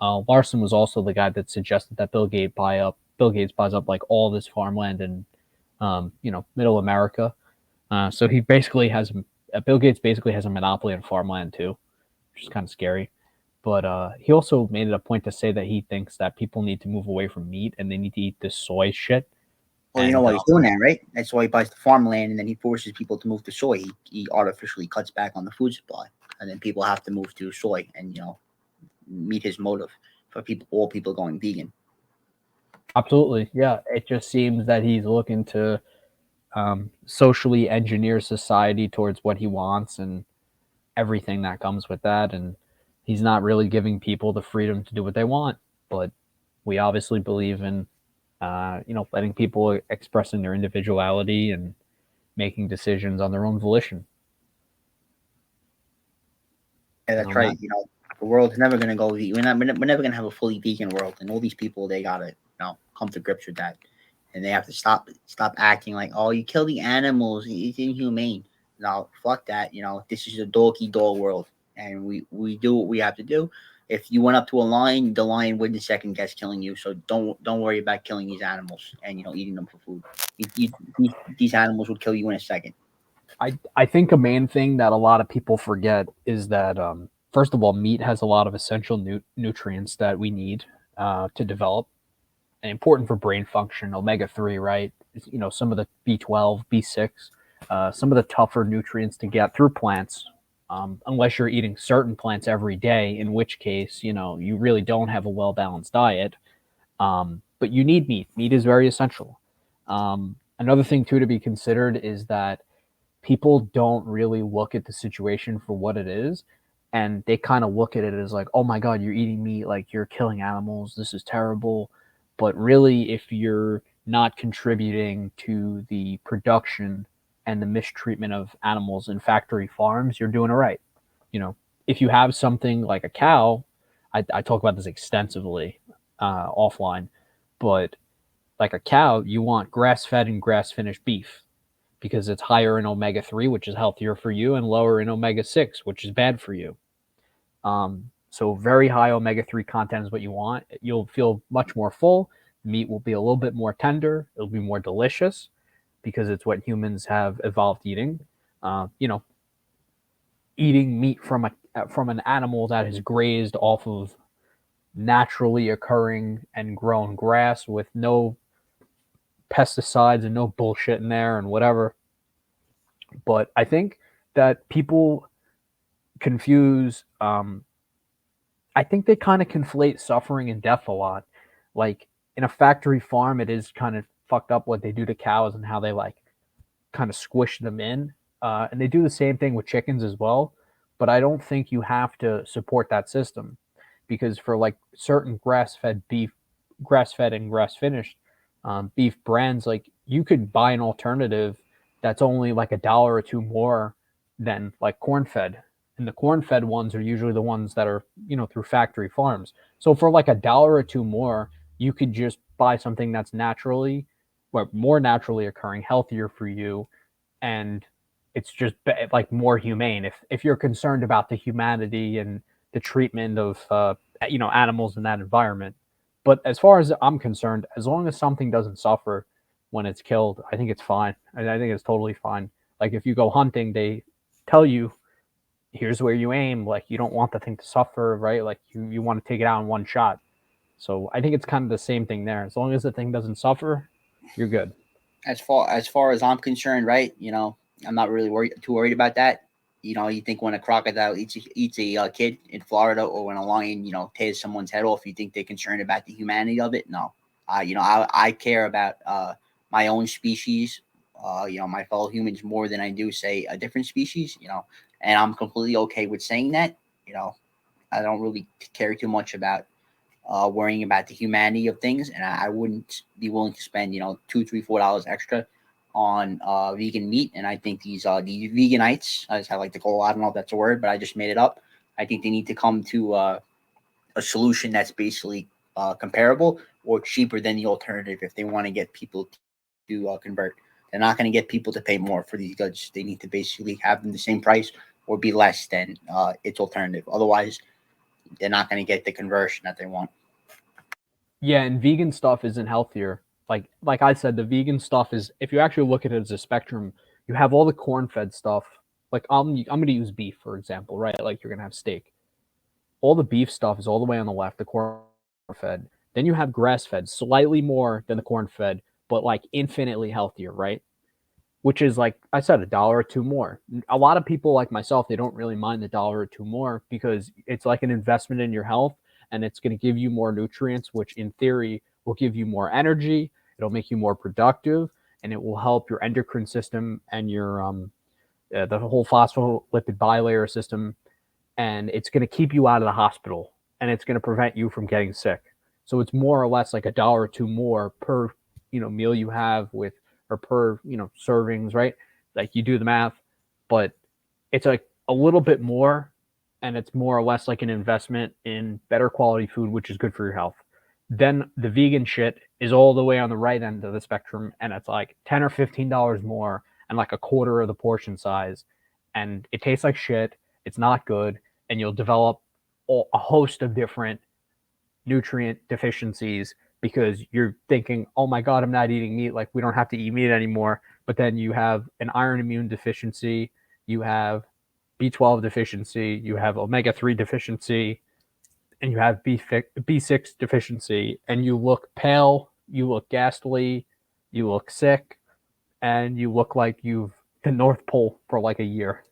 Larson was also the guy that suggested that Bill Gates buys up like all this farmland in middle America. So he basically has Bill Gates basically has a monopoly on farmland too, which is kind of scary. But he also made it a point to say that he thinks that people need to move away from meat and they need to eat this soy shit. Well, you know And why he's doing that, right? That's why he buys the farmland and then he forces people to move to soy. He artificially cuts back on the food supply, and then people have to move to soy and meet his motive for all people going vegan. absolutely, yeah, it just seems that he's looking to socially engineer society towards what he wants and everything that comes with that. And he's not really giving people the freedom to do what they want. But we obviously believe in, letting people expressing their individuality and making decisions on their own volition. Yeah, And that's on that, right. The world's never gonna go. We're never gonna have a fully vegan world, and all these people they gotta come to grips with that, and they have to stop acting like, oh, you kill the animals, it's inhumane. No, fuck that. This is a doggy dog world, and we do what we have to do. If you went up to a lion, the lion wouldn't second guess killing you. So don't worry about killing these animals and eating them for food. These animals would kill you in a second. I think a main thing that a lot of people forget is that first of all, meat has a lot of essential nutrients that we need to develop and important for brain function. Omega 3, right? Some of the B12, B6, some of the tougher nutrients to get through plants. Unless you're eating certain plants every day, in which case, you really don't have a well balanced diet. But you need meat. Meat is very essential. Another thing, too, to be considered is that people don't really look at the situation for what it is. And they kind of look at it as like, oh my God, you're eating meat, like you're killing animals. This is terrible. But really, if you're not contributing to the production and the mistreatment of animals in factory farms, you're doing it right. You know, if you have something like a cow, I talk about this extensively offline, but like a cow, you want grass fed and grass finished beef because it's higher in omega 3, which is healthier for you, and lower in omega 6, which is bad for you. So very high omega 3 content is what you want. You'll feel much more full. The meat will be a little bit more tender. It'll be more delicious because it's what humans have evolved eating. Uh, you know, Eating meat from an animal that is grazed off of naturally occurring and grown grass with no pesticides and no bullshit in there and whatever. But I think that people confuse I think they kind of conflate suffering and death a lot. Like in a factory farm, it is kind of fucked up what they do to cows and how they like kind of squish them in. And they do the same thing with chickens as well. But I don't think you have to support that system because for like certain grass fed and grass finished beef brands, like you could buy an alternative that's only like $1 or $2 more than like corn fed, and the corn fed ones are usually the ones that are through factory farms. So for like $1 or $2 more, you could just buy something that's naturally, well, more naturally occurring, healthier for you, and it's just like more humane. If you're concerned about the humanity and the treatment of animals in that environment, but as far as I'm concerned, as long as something doesn't suffer when it's killed, I think it's fine. I think it's totally fine. Like if you go hunting, they tell you here's where you aim. Like you don't want the thing to suffer, right? Like you want to take it out in one shot. So I think it's kind of the same thing there. As long as the thing doesn't suffer, you're good. As far as I'm concerned, right? I'm not really too worried about that. You think when a crocodile eats a kid in Florida, or when a lion tears someone's head off, you think they're concerned about the humanity of it? No, I care about my own species, my fellow humans more than I do say a different species. And I'm completely okay with saying that. You know, I don't really care too much about worrying about the humanity of things, and I wouldn't be willing to spend $2, $3, $4 extra on vegan meat. And I think these veganites, as I like to call, I don't know if that's a word, but I just made it up. I think they need to come to a solution that's basically comparable or cheaper than the alternative if they want to get people to convert. They're not going to get people to pay more for these goods. They need to basically have them the same price or be less than its alternative. Otherwise, they're not going to get the conversion that they want. Yeah, and vegan stuff isn't healthier. Like I said, the vegan stuff is, if you actually look at it as a spectrum, you have all the corn-fed stuff. Like I'm gonna use beef for example, right? Like you're gonna have steak. All the beef stuff is all the way on the left, the corn-fed. Then you have grass-fed, slightly more than the corn-fed, but like infinitely healthier, right? Which is, like I said, a dollar or two more. A lot of people like myself, they don't really mind the dollar or two more because it's like an investment in your health, and it's going to give you more nutrients, which in theory will give you more energy. It'll make you more productive, and it will help your endocrine system and your the whole phospholipid bilayer system, and it's going to keep you out of the hospital, and it's going to prevent you from getting sick. So it's more or less like a dollar or two more per meal you have with, or per servings, right? Like you do the math, but it's like a little bit more, and it's more or less like an investment in better quality food, which is good for your health. Then the vegan shit is all the way on the right end of the spectrum, and it's like $10 or $15 more and like a quarter of the portion size, and it tastes like shit. It's not good, and you'll develop a host of different nutrient deficiencies because you're thinking, oh my God, I'm not eating meat. Like we don't have to eat meat anymore. But then you have an iron immune deficiency, you have B12 deficiency, you have omega-3 deficiency, and you have B6 deficiency, and you look pale, you look ghastly, you look sick, and you look like you've the North Pole for like a year.